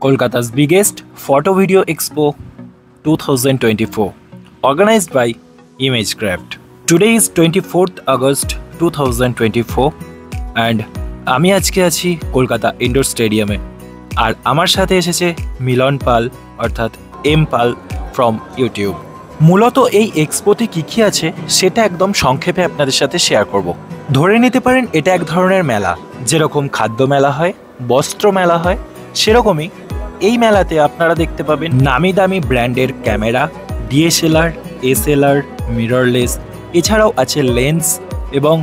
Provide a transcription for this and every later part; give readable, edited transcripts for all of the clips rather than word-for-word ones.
Kolkata's biggest photo video expo 2024, organized by Imagecraft. Today is 24th August 2024 and আমি আজকে আছি Kolkata indoor স্টেডিয়ামে। আর আমার সাথে এসেছে মিলন পাল অর্থাৎ এম পাল ফ্রম ইউটিউব। মূলত এই এক্সপোতে কী কী আছে সেটা একদম সংক্ষেপে আপনাদের সাথে শেয়ার করব। ধরে নিতে পারেন এটা এক ধরনের মেলা, যেরকম খাদ্য মেলা হয়, বস্ত্র মেলা হয়, সেরকমই এই মেলাতে আপনারা দেখতে পাবেন নামি দামি ব্র্যান্ডের ক্যামেরা, ডিএসএলআর, এসএলআর, মিররলেস, এছাড়াও আছে লেন্স এবং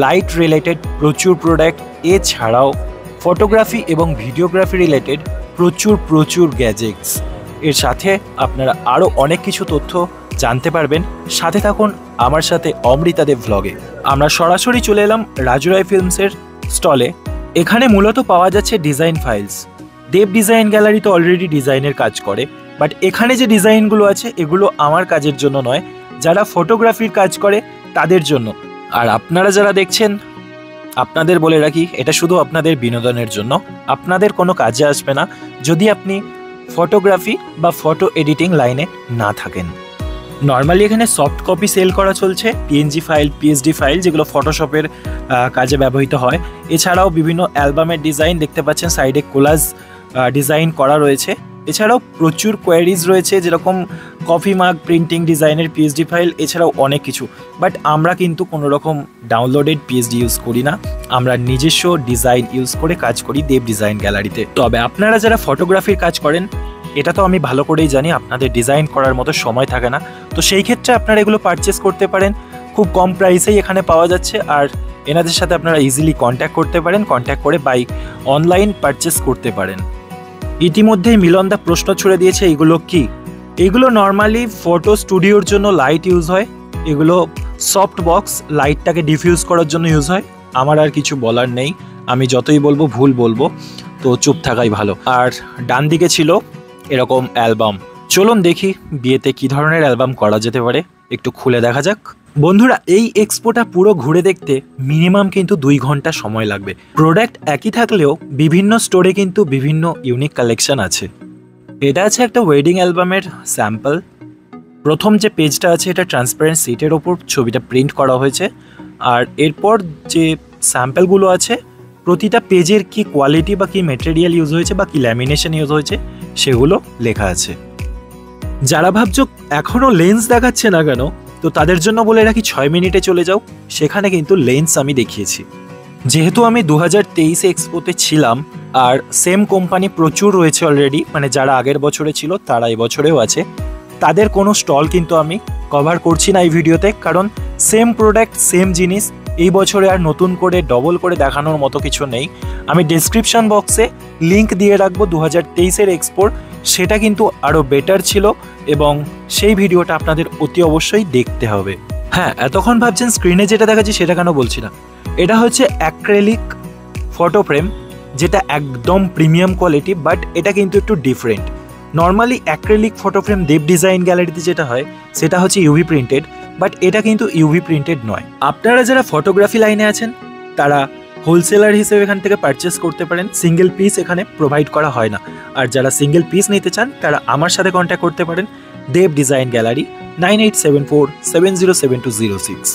লাইট রিলেটেড প্রচুর প্রোডাক্ট। এছাড়াও ফটোগ্রাফি এবং ভিডিওগ্রাফি রিলেটেড প্রচুর গ্যাজেটস। এর সাথে আপনারা আরও অনেক কিছু তথ্য জানতে পারবেন। সাথে থাকুন আমার সাথে অমৃতা দেব ভ্লগে। আমরা সরাসরি চলে এলাম রাজু রায় ফিল্মসের স্টলে। এখানে মূলত পাওয়া যাচ্ছে ডিজাইন ফাইলস। দেব ডিজাইন গ্যালারি তো অলরেডি ডিজাইনের কাজ করে, বাট এখানে যে ডিজাইনগুলো আছে এগুলো আমার কাজের জন্য নয়, যারা ফটোগ্রাফির কাজ করে তাদের জন্য। আর আপনারা যারা দেখছেন, আপনাদের বলে রাখি এটা শুধু আপনাদের বিনোদনের জন্য, আপনাদের কোনো কাজে আসবে না যদি আপনি ফটোগ্রাফি বা ফটো এডিটিং লাইনে না থাকেন। নর্মালি এখানে সফট কপি সেল করা চলছে, পিএনজি ফাইল, পিএসডি ফাইল, যেগুলো ফটোশপের কাজে ব্যবহৃত হয়। এছাড়াও বিভিন্ন অ্যালবামের ডিজাইন দেখতে পাচ্ছেন, সাইডে কোলাজ ডিজাইন করা রয়েছে। এছাড়াও প্রচুর কোয়ারিজ রয়েছে, যেরকম কফি মাগ প্রিন্টিং ডিজাইনের পিএসডি ফাইল, এছাড়াও অনেক কিছু। বাট আমরা কিন্তু কোনো রকম ডাউনলোডেড পিএসডি ইউজ করি না, আমরা নিজস্ব ডিজাইন ইউজ করে কাজ করি দেব ডিজাইন গ্যালারিতে। তবে আপনারা যারা ফটোগ্রাফির কাজ করেন, এটা তো আমি ভালো করেই জানি আপনাদের ডিজাইন করার মতো সময় থাকে না, তো সেই ক্ষেত্রে আপনারা এগুলো পারচেস করতে পারেন। খুব কম প্রাইসেই এখানে পাওয়া যাচ্ছে, আর এনাদের সাথে আপনারা ইজিলি কন্ট্যাক্ট করতে পারেন, কন্ট্যাক্ট করে বাই অনলাইন পারচেস করতে পারেন। ইতিমধ্যেই মিলনদা প্রশ্ন ছুড়ে দিয়েছে, এগুলো কি? এগুলো নর্মালি ফটো স্টুডিওর জন্য লাইট ইউজ হয়। এগুলো সফট বক্স, লাইটটাকে ডিফিউজ করার জন্য ইউজ হয়। আমার আর কিছু বলার নেই, আমি যতই বলবো ভুল বলবো, তো চুপ থাকাই ভালো। আর ডান দিকে ছিল এরকম অ্যালবাম। চলুন দেখি বিয়েতে কি ধরনের অ্যালবাম করা যেতে পারে, একটু খুলে দেখা যাক। বন্ধুরা, এই এক্সপোটা পুরো ঘুরে দেখতে মিনিমাম কিন্তু 2 ঘন্টা সময় লাগবে। প্রোডাক্ট একই থাকলেও বিভিন্ন স্টোরে কিন্তু বিভিন্ন ইউনিক কালেকশন আছে। এটা আছে একটা ওয়েডিং অ্যালবামের স্যাম্পল। প্রথম যে পেজটা আছে এটা ট্রান্সপারেন্ট সিটের ওপর ছবিটা প্রিন্ট করা হয়েছে, আর এরপর যে স্যাম্পলগুলো আছে প্রতিটা পেজের কি কোয়ালিটি বা কি মেটেরিয়াল ইউজ হয়েছে বা কি ল্যামিনেশন ইউজ হয়েছে সেগুলো লেখা আছে। যারা ভাবছো এখনও লেন্স দেখাচ্ছে না কেন, তো তাদের জন্য বলে রাখি 6 মিনিটে চলে যাও, সেখানে কিন্তু লেন্স আমি দেখিয়েছি। যেহেতু আমি 2023 এক্সপোতে ছিলাম, আর সেম কোম্পানি প্রচুর রয়েছে অলরেডি, মানে যারা আগের বছরে ছিল তারা এই বছরেও আছে, তাদের কোনো স্টল কিন্তু আমি কভার করছি না এই ভিডিওতে, কারণ সেম প্রোডাক্ট সেম জিনিস এই বছরে আর নতুন করে ডবল করে দেখানোর মতো কিছু নেই। আমি ডেসক্রিপশন বক্সে লিঙ্ক দিয়ে রাখবো 2023 এক্সপোর, সেটা কিন্তু আরও বেটার ছিল এবং সেই ভিডিওটা আপনাদের অতি অবশ্যই দেখতে হবে। হ্যাঁ, এতক্ষণ ভাবছেন স্ক্রিনে যেটা দেখাচ্ছি সেটা কেন বলছি না। এটা হচ্ছে অ্যাক্রেলিক ফটো ফ্রেম, যেটা একদম প্রিমিয়াম কোয়ালিটি, বাট এটা কিন্তু একটু different. Normally acrylic photo frame Dev design গ্যালারিতে যেটা হয় সেটা হচ্ছে ইউভি প্রিন্টেড, বাট এটা কিন্তু ইউভি প্রিন্টেড নয়। আপনারা যারা ফটোগ্রাফি লাইনে আছেন তারা হোলসেলার হিসেবে এখান থেকে পারচেস করতে পারেন, সিঙ্গেল পিস এখানে প্রোভাইড করা হয় না। আর যারা সিঙ্গেল পিস নিতে চান তারা আমার সাথে কন্ট্যাক্ট করতে পারেন, দেব ডিজাইন গ্যালারি 9874707206।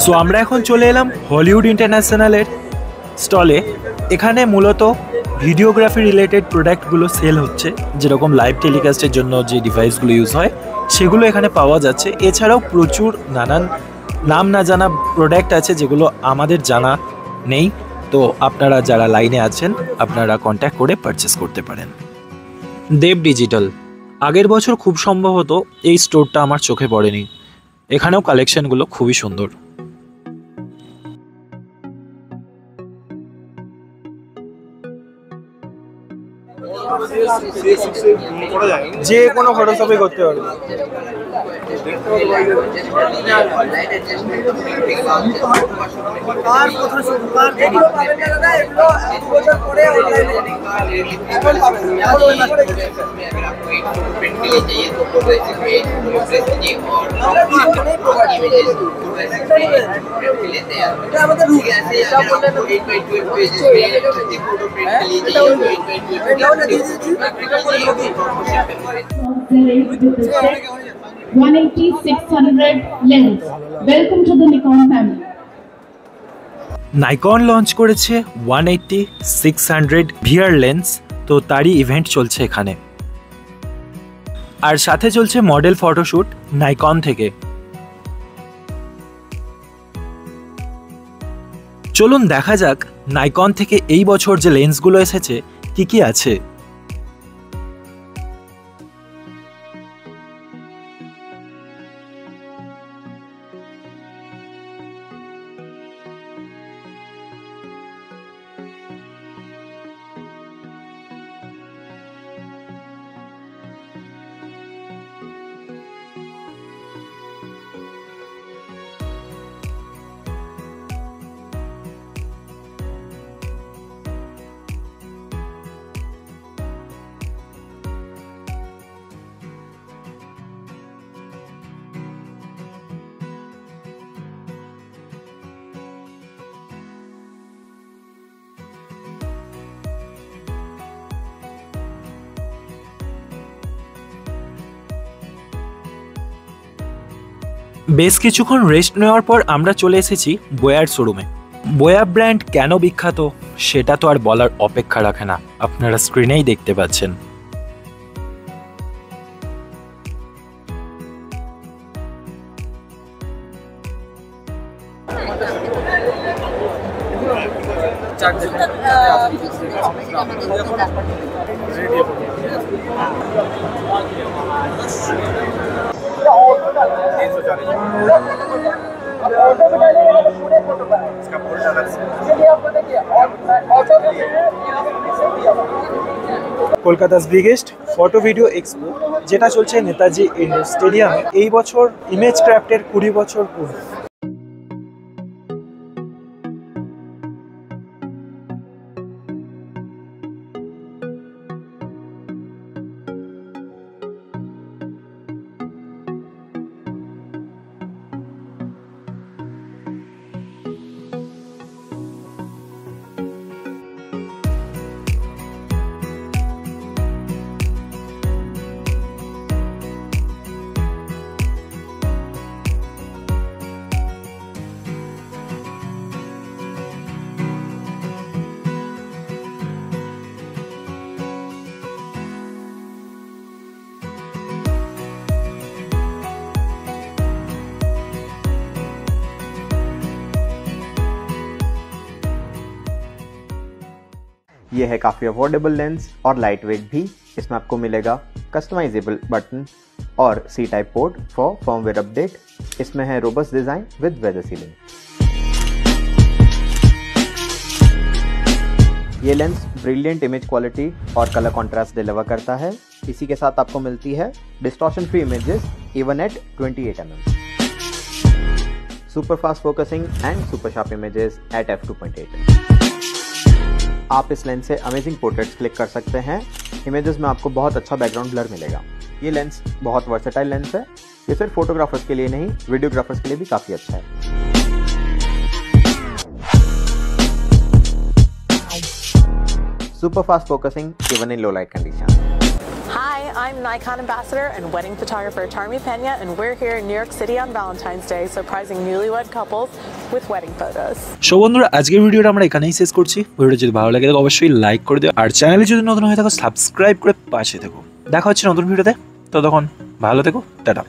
সো আমরা এখন চলে এলাম হলিউড ইন্টারন্যাশনালের স্টলে। এখানে মূলত ভিডিওগ্রাফি রিলেটেড প্রোডাক্টগুলো সেল হচ্ছে, যেরকম লাইভ টেলিকাস্টের জন্য যে ডিভাইসগুলো ইউজ হয় সেগুলো এখানে পাওয়া যাচ্ছে। এছাড়াও প্রচুর নানান নাম না জানা প্রোডাক্ট আছে যেগুলো আমাদের জানা নেই, তো আপনারা যারা লাইনে আছেন আপনারা কন্ট্যাক্ট করে পারচেস করতে পারেন। দেব ডিজিটাল, আগের বছর খুব সম্ভবত এই স্টোরটা আমার চোখে পড়েনি, এখানেও কালেকশনগুলো খুবই সুন্দর। যে কোনো ফটোশপে করতে পারবে। with the set 180-600 lens. Welcome to the Nikon family. Nikon launch করেছে 180-600 ভিআর লেন্স, তো তারই ইভেন্ট চলছে এখানে। আর সাথে চলছে মডেল ফটোশুট নাইকন থেকে। চলুন দেখা যাক নাইকন থেকে এই বছর যে লেন্সগুলো এসেছে কি কি আছে। বেশ কিছুক্ষণ রেস্ট নেওয়ার পর আমরা চলে এসেছি বোয়ার শোরুমে। বোয়া ব্র্যান্ড কেন বিখ্যাত সেটা তো আর বলার অপেক্ষা রাখে না, আপনারা স্ক্রিনেই দেখতে পাচ্ছেন। কলকাতার বিগেস্ট ফটো ভিডিও এক্সপো যেটা চলছে নেতাজি ইন্ডোর স্টেডিয়ামে, এই বছর ইমেজ ক্রাফটের 20 বছর পূর্ণ। ये है काफ़ी अफोर्डेबल लेंस और लाइट वेट भी। इसमें आपको मिलेगा कस्टमाइजेबल बटन और C type port for firmware update. इसमें है robust design with weather sealing. ये लेंस ब्रिलियंट इमेज क्वालिटी और कलर कॉन्ट्रास्ट डिलीवर करता है। इसी के साथ आपको मिलती है distortion free images even at 28 mm, super fast focusing and super sharp images at f2.8। आप इस लेंस से अमेजिंग पोर्ट्रेट्स क्लिक कर सकते हैं। इमेजेस में आपको बहुत अच्छा बैकग्राउंड ब्लर मिलेगा। ये लेंस बहुत वर्सेटाइल लेंस है। ये सिर्फ फोटोग्राफर्स के लिए नहीं, वीडियोग्राफर्स के लिए भी काफ़ी अच्छा है। Super fast focusing even in low light condition. Hi, I'm Nikon ambassador and wedding photographer Tarmi Pena, and we're here in New York City on Valentine's Day, surprising newlywed couples with wedding photos. So বন্ধুরা, আজকের ভিডিওটা আমরা এখানেই শেষ করছি। ভিডিওটা যদি ভালো লাগে তাহলে অবশ্যই লাইক করে দিও, আর চ্যানেলে যদি নতুন হয়ে থাকো সাবস্ক্রাইব করে পাশে থেকো। দেখা হচ্ছে নতুন ভিডিওতে, ততক্ষণ ভালো থেকো, টাটা।